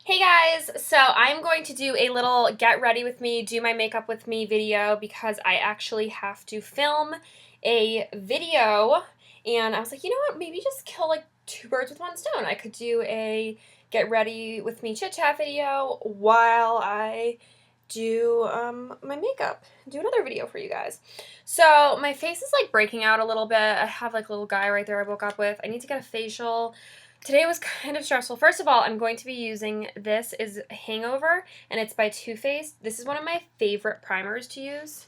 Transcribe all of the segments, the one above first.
Hey guys, so I'm going to do a little get ready with me, do my makeup with me video because I actually have to film a video, and I was like, you know what, maybe just kill like two birds with one stone. I could do a get ready with me chit chat video while I do my makeup, do another video for you guys. So my face is like breaking out a little bit. I have like a little guy right there I woke up with. I need to get a facial. Today was kind of stressful. First of all, I'm going to be using this is Hangover, and it's by Too Faced. This is one of my favorite primers to use.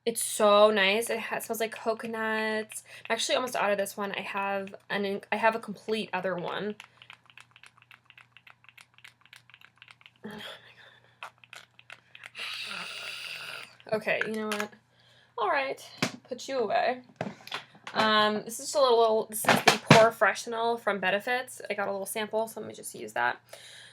It's so nice. It smells like coconuts. I'm actually almost out of this one. I have a complete other one. Oh my god. Okay, you know what? All right, put you away. This is the Pore Freshenal from Benefits. I got a little sample, so let me just use that.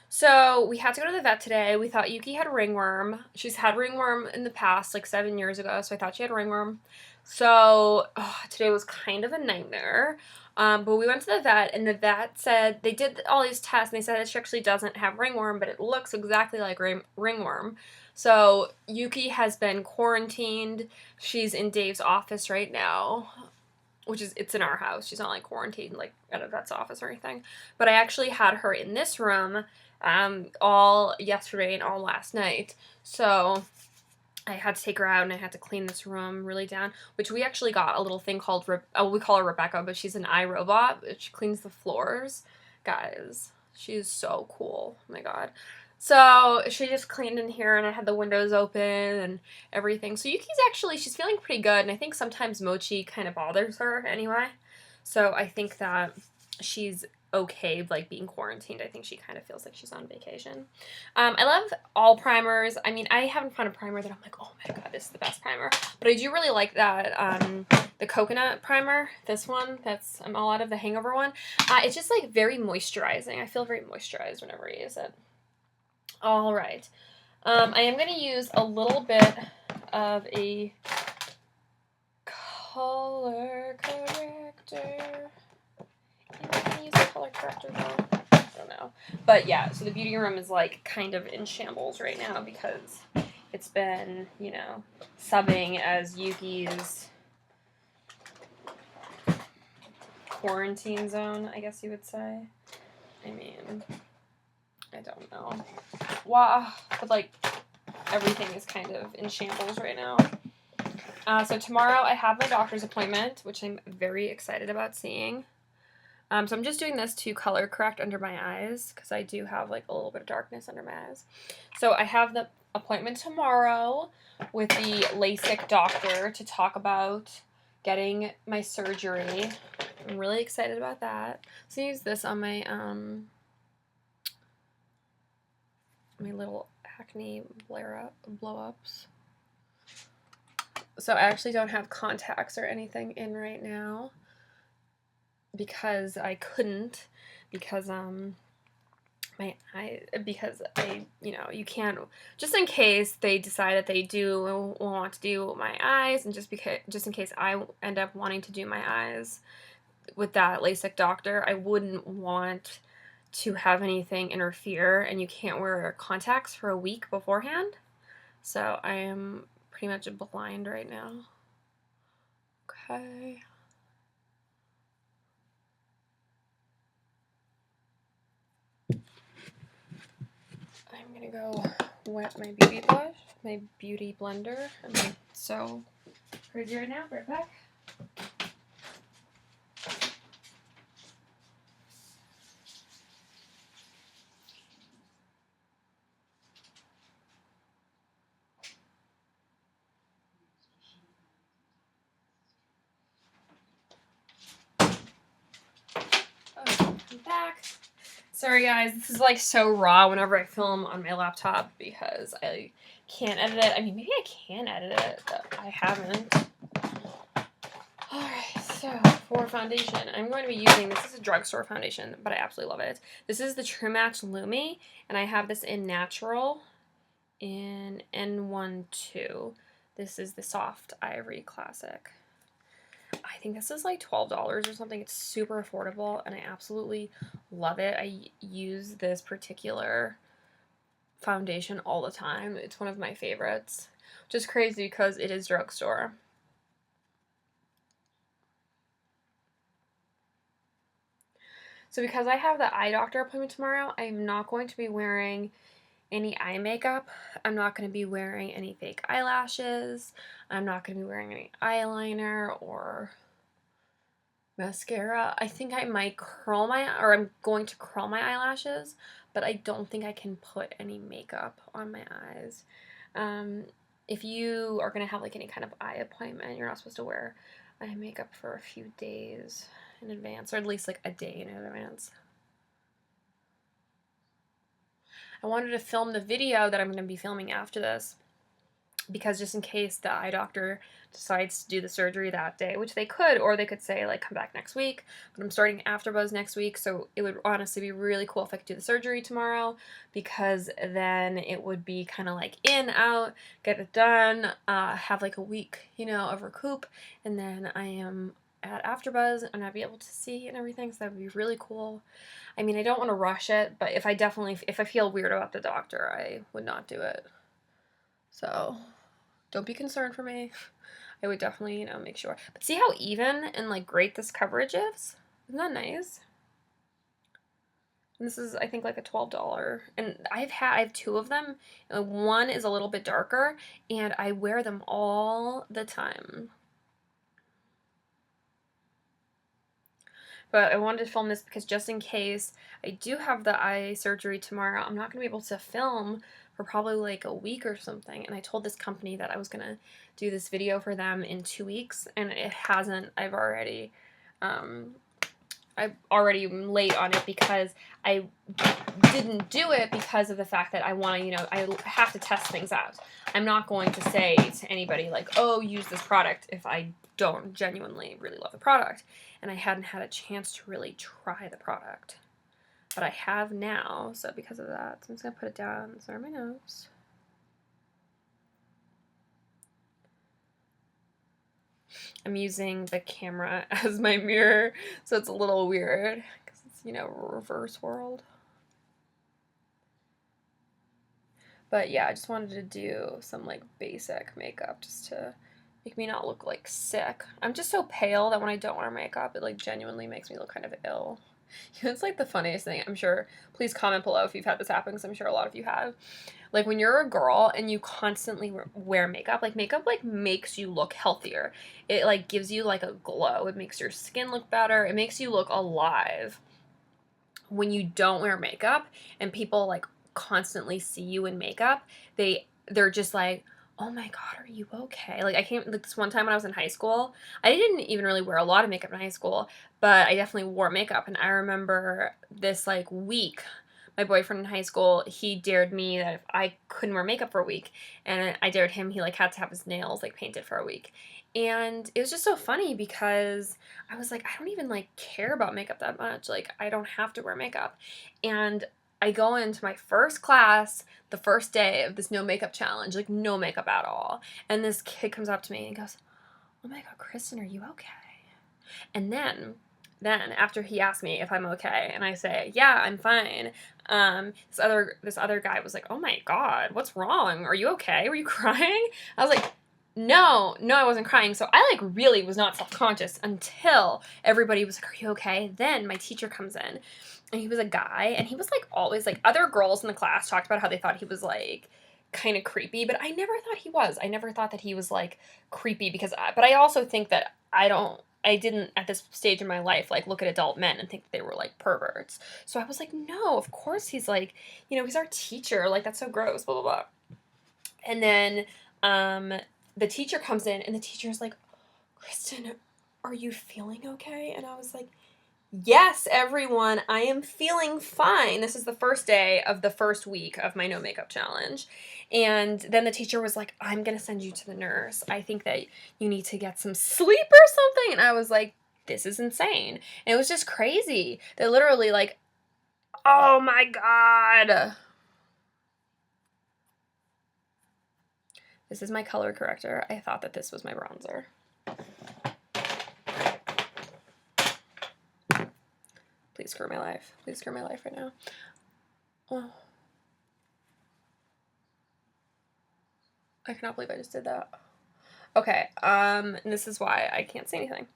So we had to go to the vet today. We thought Yuki had ringworm. She's had ringworm in the past, like 7 years ago, so I thought she had ringworm. So today was kind of a nightmare. But we went to the vet, and the vet said they did all these tests, and they said that she actually doesn't have ringworm, but it looks exactly like ringworm. So Yuki has been quarantined. She's in Dave's office right now, which is, it's in our house. She's not like quarantined like at a vet's office or anything. But I actually had her in this room all yesterday and all last night. So I had to take her out and I had to clean this room really down, which we actually got a little thing called, we call her Rebecca, but she's an iRobot. She cleans the floors. Guys, she's so cool. Oh my god. So she just cleaned in here, and I had the windows open and everything. So Yuki's actually, she's feeling pretty good, and I think sometimes Mochi kind of bothers her anyway. So I think that she's okay, like, being quarantined. I think she kind of feels like she's on vacation. I love all primers. I mean, I haven't found a primer that I'm like, oh my god, this is the best primer. But I do really like that, the coconut primer, this one, that's, I'm all out of the Hangover one. It's just, like, very moisturizing. I feel very moisturized whenever I use it. All right. I am going to use a little bit of a color corrector. Am I going to use a color corrector though? I don't know. But yeah, so the beauty room is like kind of in shambles right now because it's been, you know, subbing as Yuki's quarantine zone, I guess you would say. I mean, I don't know. Wow, but like everything is kind of in shambles right now. So tomorrow I have my doctor's appointment, which I'm very excited about seeing. So I'm just doing this to color correct under my eyes because I do have like a little bit of darkness under my eyes. So I have the appointment tomorrow with the LASIK doctor to talk about getting my surgery. I'm really excited about that. So I use this on my my little acne blow-ups. So I actually don't have contacts or anything in right now because I couldn't, because my eye, because I, you know, you can't, just in case they decide that they do want to do my eyes, and just in case I end up wanting to do my eyes with that LASIK doctor, I wouldn't want to have anything interfere, and you can't wear contacts for a week beforehand. So I am pretty much blind right now. Okay. I'm gonna go wet my beauty blush, my beauty blender. I'm so pretty right now. Right back. I'm back. Sorry guys, this is like so raw whenever I film on my laptop because I can't edit it. I mean, maybe I can edit it, but I haven't. Alright, so for foundation, I'm going to be using, this is a drugstore foundation, but I absolutely love it. This is the True Match Lumi, and I have this in Natural in N12. This is the Soft Ivory Classic. I think this is like $12 or something. It's super affordable, and I absolutely love it. I use this particular foundation all the time. It's one of my favorites, which is crazy because it is drugstore. So because I have the eye doctor appointment tomorrow, I'm not going to be wearing any eye makeup. I'm not going to be wearing any fake eyelashes. I'm not going to be wearing any eyeliner or mascara. I think I might I'm going to curl my eyelashes, but I don't think I can put any makeup on my eyes. If you are going to have like any kind of eye appointment, you're not supposed to wear eye makeup for a few days in advance, or at least like a day in advance. I wanted to film the video that I'm going to be filming after this, because just in case the eye doctor decides to do the surgery that day, which they could, or they could say like come back next week, but I'm starting AfterBuzz next week, so it would honestly be really cool if I could do the surgery tomorrow, because then it would be kind of like in, out, get it done, have like a week, you know, of recoup, and then I am at AfterBuzz and I'd be able to see and everything, so that would be really cool. I mean, I don't want to rush it, but if I feel weird about the doctor, I would not do it. So don't be concerned for me. I would definitely, you know, make sure. But see how even and like great this coverage is? Isn't that nice? And this is, I think, like a $12. And I have two of them. One is a little bit darker, and I wear them all the time. But I wanted to film this because just in case I do have the eye surgery tomorrow, I'm not going to be able to film for probably like a week or something. And I told this company that I was going to do this video for them in 2 weeks, and it hasn't. I'm already late on it because I didn't do it because of the fact that I want to, you know, I have to test things out. I'm not going to say to anybody like, oh, use this product if I don't genuinely really love the product. And I hadn't had a chance to really try the product. But I have now, so because of that, so I'm just going to put it down under my nose. I'm using the camera as my mirror, so it's a little weird because it's, you know, reverse world. But yeah, I just wanted to do some like basic makeup just to make me not look like sick. I'm just so pale that when I don't wear makeup, it like genuinely makes me look kind of ill. It's like the funniest thing. I'm sure, please comment below if you've had this happen, because I'm sure a lot of you have. Like when you're a girl and you constantly wear makeup like makes you look healthier. It like gives you like a glow. It makes your skin look better. It makes you look alive. When you don't wear makeup and people like constantly see you in makeup, they're just like, oh my god, are you okay? Like I came like this one time when I was in high school, I didn't even really wear a lot of makeup in high school, but I definitely wore makeup. And I remember this like week, my boyfriend in high school, he dared me that if I couldn't wear makeup for a week, and I dared him, he like had to have his nails like painted for a week. And it was just so funny because I was like, I don't even like care about makeup that much. Like I don't have to wear makeup. And I go into my first class the first day of this no makeup challenge, like no makeup at all. And this kid comes up to me and goes, oh my god, Kristen, are you okay? And then after he asked me if I'm okay, and I say, yeah, I'm fine, this other guy was like, oh my god, what's wrong? Are you okay? Were you crying? I was like, no, I wasn't crying. So I like really was not self-conscious until everybody was like, are you okay? Then my teacher comes in, and he was a guy, and he was like always like, other girls in the class talked about how they thought he was like kind of creepy, but I never thought he was. I never thought that he was like creepy but I also think that I didn't at this stage in my life like look at adult men and think that they were like perverts. So I was like, no, of course he's like, you know, he's our teacher. Like that's so gross, blah blah blah. And then the teacher comes in, and the teacher's like, Kristen, are you feeling okay? And I was like, yes, everyone, I am feeling fine. This is the first day of the first week of my no makeup challenge. And then the teacher was like, I'm going to send you to the nurse. I think that you need to get some sleep or something. And I was like, this is insane. And it was just crazy. They literally like, oh my god. This is my color corrector. I thought that this was my bronzer. Please screw my life. Please screw my life right now. Oh. I cannot believe I just did that. Okay, and this is why I can't say anything.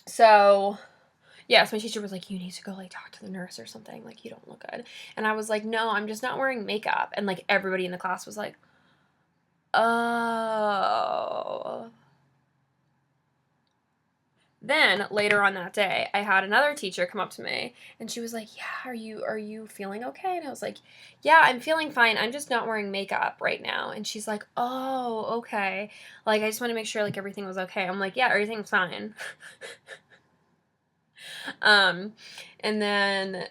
So, yes, my teacher was like, you need to go, like, talk to the nurse or something. Like, you don't look good. And I was like, no, I'm just not wearing makeup. And, like, everybody in the class was like, oh. Then, later on that day, I had another teacher come up to me, and she was like, yeah, are you feeling okay? And I was like, yeah, I'm feeling fine. I'm just not wearing makeup right now. And she's like, oh, okay. Like, I just want to make sure, like, everything was okay. I'm like, yeah, everything's fine. And then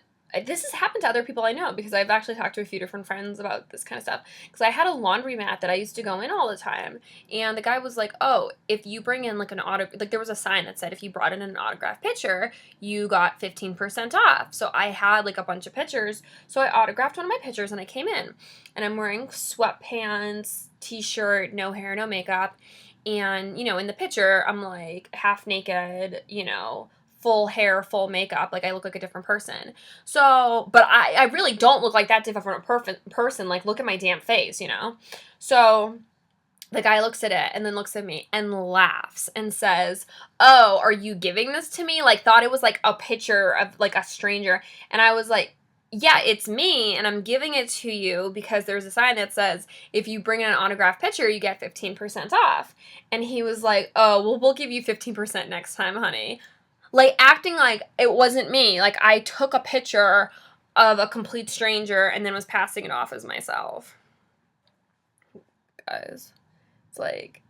this has happened to other people I know, because I've actually talked to a few different friends about this kind of stuff. Because I had a laundromat that I used to go in all the time, and the guy was like, oh, if you bring in, like, like, there was a sign that said if you brought in an autographed picture, you got 15% off. So I had, like, a bunch of pictures, so I autographed one of my pictures, and I came in, and I'm wearing sweatpants, t-shirt, no hair, no makeup, and, you know, in the picture, I'm, like, half naked, you know, full hair, full makeup, like, I look like a different person. So, but I really don't look like that different person, like, look at my damn face, you know? So, the guy looks at it, and then looks at me, and laughs, and says, oh, are you giving this to me? Like, thought it was, like, a picture of, like, a stranger, and I was like, yeah, it's me, and I'm giving it to you because there's a sign that says, if you bring in an autographed picture, you get 15% off. And he was like, oh, well, we'll give you 15% next time, honey. Like, acting like it wasn't me. Like, I took a picture of a complete stranger and then was passing it off as myself. Guys, it's like,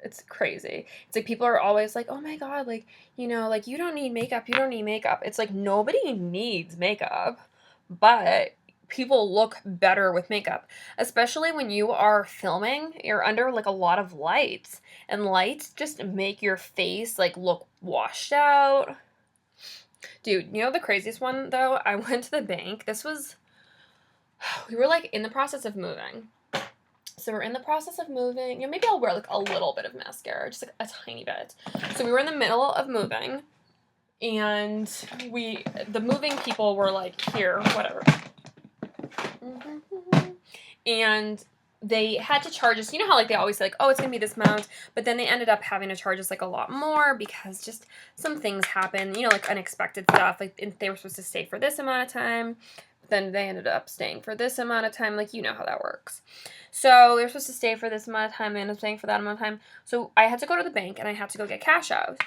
it's crazy. It's like, people are always like, oh my god, like, you know, like, you don't need makeup, you don't need makeup. It's like, nobody needs makeup, but people look better with makeup, especially when you are filming. You're under, like, a lot of lights, and lights just make your face, like, look washed out. Dude, you know the craziest one, though? I went to the bank. We were, like, in the process of moving. So we're in the process of moving. You know, maybe I'll wear, like, a little bit of mascara, just, like, a tiny bit. So we were in the middle of moving, and the moving people were, like, here, whatever. And they had to charge us, you know how, like, they always say, like, oh, it's gonna be this amount, but then they ended up having to charge us, like, a lot more, because just some things happen, you know, like, unexpected stuff. Like, they were supposed to stay for this amount of time, but then they ended up staying for this amount of time. Like, you know how that works. So they were supposed to stay for this amount of time, and I ended up staying for that amount of time. So I had to go to the bank, and I had to go get cash out.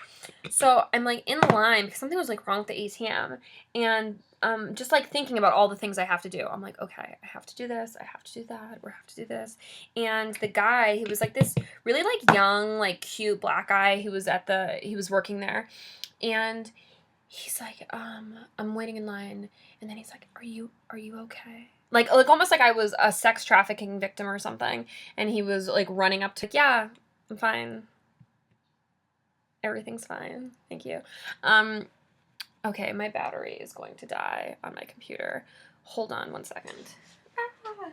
So I'm, like, in line, because something was, like, wrong with the ATM, and just, like, thinking about all the things I have to do. I'm like, okay, I have to do this, I have to do that, or I have to do this. And the guy, he was, like, this really, like, young, like, cute black guy who was he was working there. And he's like, I'm waiting in line. And then he's like, are you okay? Like almost like I was a sex trafficking victim or something. And he was, like, running up to, yeah, I'm fine. Everything's fine. Thank you. Okay, my battery is going to die on my computer. Hold on one second. Ah.